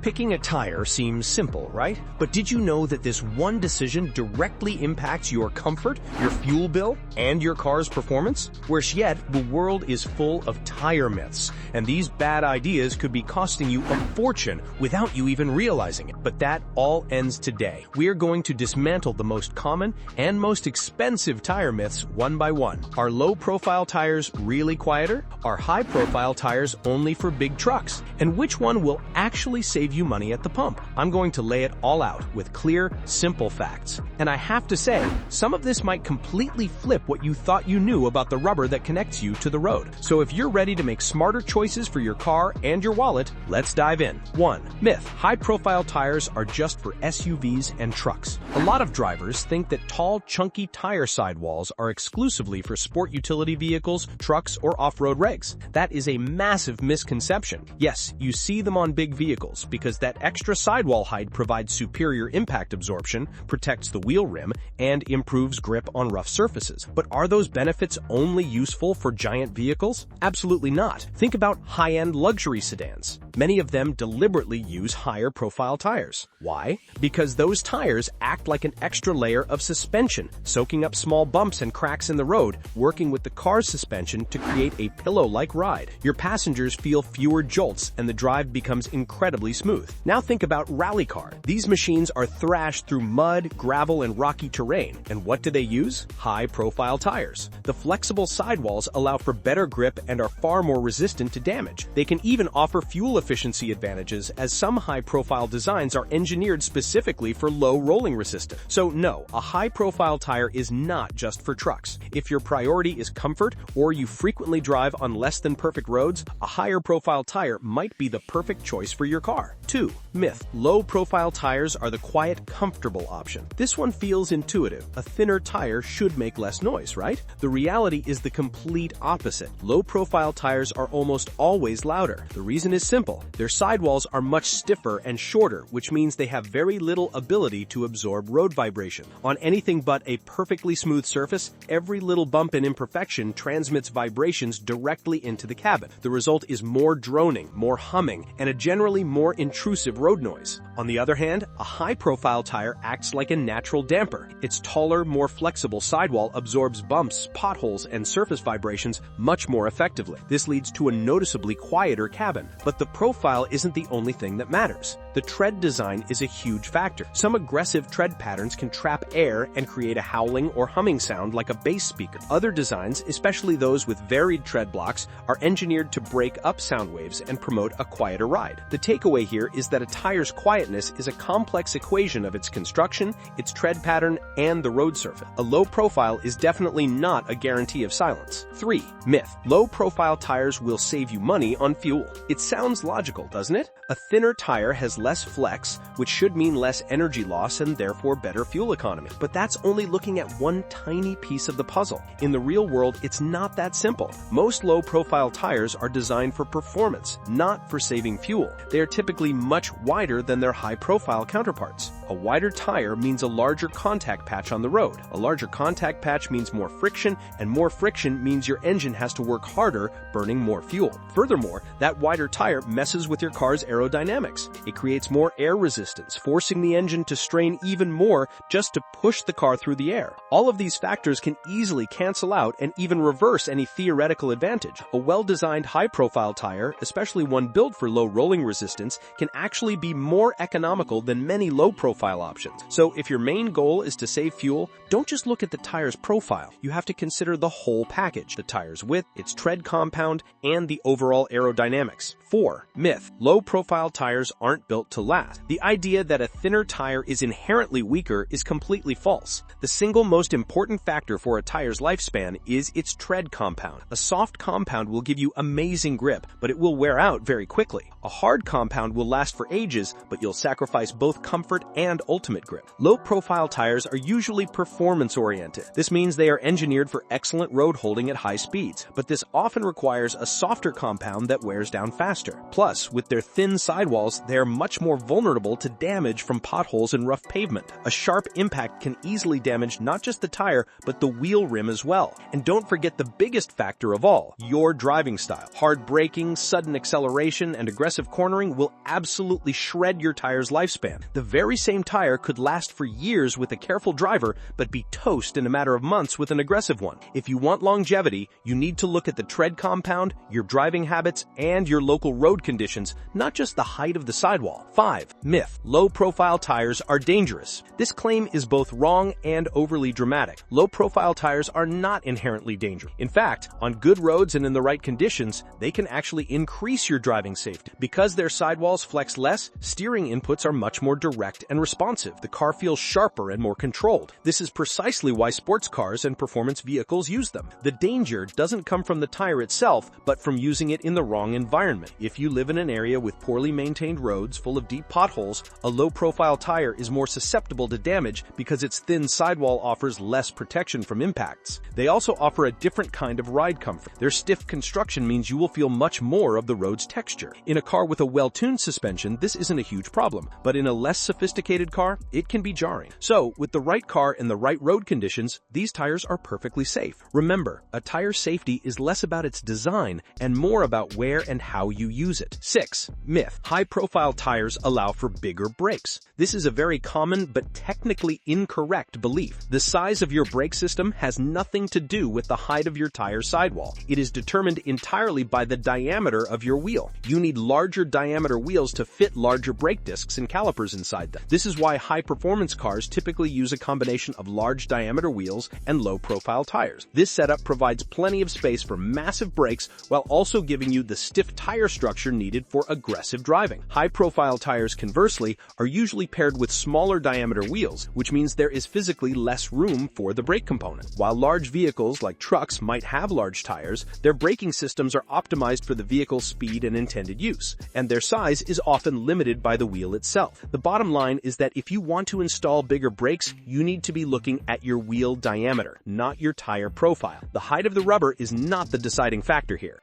Picking a tire seems simple, right? But did you know that this one decision directly impacts your comfort, your fuel bill, and your car's performance? Worse yet, the world is full of tire myths, and these bad ideas could be costing you a fortune without you even realizing it. But that all ends today. We are going to dismantle the most common and most expensive tire myths one by one. Are low-profile tires really quieter? Are high-profile tires only for big trucks? And which one will actually save you money at the pump? I'm going to lay it all out with clear, simple facts. And I have to say, some of this might completely flip what you thought you knew about the rubber that connects you to the road. So if you're ready to make smarter choices for your car and your wallet, let's dive in. 1. Myth: high-profile tires are just for SUVs and trucks. A lot of drivers think that tall, chunky tire sidewalls are exclusively for sport utility vehicles, trucks, or off-road regs. That is a massive misconception. Yes, you see them on big vehicles because that extra sidewall height provides superior impact absorption, protects the wheel rim, and improves grip on rough surfaces. But are those benefits only useful for giant vehicles? Absolutely not. Think about high-end luxury sedans. Many of them deliberately use higher profile tires. Why? Because those tires act like an extra layer of suspension, soaking up small bumps and cracks in the road, working with the car's suspension to create a pillow-like ride. Your passengers feel fewer jolts and the drive becomes incredibly smooth. Now think about rally car. These machines are thrashed through mud, gravel, and rocky terrain. And what do they use? High-profile tires. The flexible sidewalls allow for better grip and are far more resistant to damage. They can even offer fuel efficiency advantages, as some high-profile designs are engineered specifically for low rolling resistance. So no, a high-profile tire is not just for trucks. If your priority is comfort or you frequently drive on less than perfect roads, a higher profile tire might be the perfect choice for your car. 2. Myth: low-profile tires are the quiet, comfortable option. This one feels intuitive. A thinner tire should make less noise, right? The reality is the complete opposite. Low-profile tires are almost always louder. The reason is simple. Their sidewalls are much stiffer and shorter, which means they have very little ability to absorb road vibration. On anything but a perfectly smooth surface, every little bump and imperfection transmits vibrations directly into the cabin. The result is more droning, more humming, and a generally more intrusive road noise. On the other hand, a high-profile tire acts like a natural damper. Its taller, more flexible sidewall absorbs bumps, potholes, and surface vibrations much more effectively. This leads to a noticeably quieter cabin. But the profile isn't the only thing that matters. The tread design is a huge factor. Some aggressive tread patterns can trap air and create a howling or humming sound like a bass speaker. Other designs, especially those with varied tread blocks, are engineered to break up sound waves and promote a quieter ride. The takeaway here is that a tire's quietness is a complex equation of its construction, its tread pattern, and the road surface. A low profile is definitely not a guarantee of silence. 3. Myth: low-profile tires will save you money on fuel. It sounds logical, doesn't it? A thinner tire has less flex, which should mean less energy loss and therefore better fuel economy. But that's only looking at one tiny piece of the puzzle. In the real world, it's not that simple. Most low-profile tires are designed for performance, not for saving fuel. They are typically much wider than their high-profile counterparts. A wider tire means a larger contact patch on the road. A larger contact patch means more friction, and more friction means your engine has to work harder, burning more fuel. Furthermore, that wider tire messes with your car's aerodynamics. It creates more air resistance, forcing the engine to strain even more just to push the car through the air. All of these factors can easily cancel out and even reverse any theoretical advantage. A well-designed high-profile tire, especially one built for low rolling resistance, can actually be more economical than many low-profile options. So if your main goal is to save fuel, don't just look at the tire's profile. You have to consider the whole package: the tire's width, its tread compound, and the overall aerodynamics. 4. Myth: low-profile tires aren't built to last. The idea that a thinner tire is inherently weaker is completely false. The single most important factor for a tire's lifespan is its tread compound. A soft compound will give you amazing grip, but it will wear out very quickly. A hard compound will last for ages, but you'll sacrifice both comfort and ultimate grip. Low-profile tires are usually performance-oriented. This means they are engineered for excellent road holding at high speeds, but this often requires a softer compound that wears down faster. Plus, with their thin sidewalls, they are much more vulnerable to damage from potholes and rough pavement. A sharp impact can easily damage not just the tire, but the wheel rim as well. And don't forget the biggest factor of all, your driving style. Hard braking, sudden acceleration, and aggressive cornering will absolutely shred your tire's lifespan. The very same tire could last for years with a careful driver, but be toast in a matter of months with an aggressive one. If you want longevity, you need to look at the tread compound, your driving habits, and your local road conditions, not just the height of the sidewall. 5. Myth: low-profile tires are dangerous. This claim is both wrong and overly dramatic. Low-profile tires are not inherently dangerous. In fact, on good roads and in the right conditions, they can actually increase your driving safety. Because their sidewalls flex less, steering inputs are much more direct and responsive. The car feels sharper and more controlled. This is precisely why sports cars and performance vehicles use them. The danger doesn't come from the tire itself, but from using it in the wrong environment. If you live in an area with poorly maintained roads full of deep potholes, a low-profile tire is more susceptible to damage because its thin sidewall offers less protection from impacts. They also offer a different kind of ride comfort. Their stiff construction means you will feel much more of the road's texture. In a car with a well-tuned suspension, this isn't a huge problem, but in a less sophisticated car, it can be jarring. So, with the right car and the right road conditions, these tires are perfectly safe. Remember, a tire's safety is less about its design and more about where and how you use it. 6. Myth: high-profile tires allow for bigger brakes. This is a very common but technically incorrect belief. The size of your brake system has nothing to do with the height of your tire sidewall. It is determined entirely by the diameter of your wheel. You need larger diameter wheels to fit larger brake discs and calipers inside them. This is why high-performance cars typically use a combination of large diameter wheels and low-profile tires. This setup provides plenty of space for massive brakes while also giving you the stiff tire structure needed for aggressive driving. High-profile tires, conversely, are usually paired with smaller diameter wheels, which means there is physically less room for the brake component. While large vehicles like trucks might have large tires, their braking systems are optimized for the vehicle's speed and intended use, and their size is often limited by the wheel itself. The bottom line is that if you want to install bigger brakes, you need to be looking at your wheel diameter, not your tire profile. The height of the rubber is not the deciding factor here.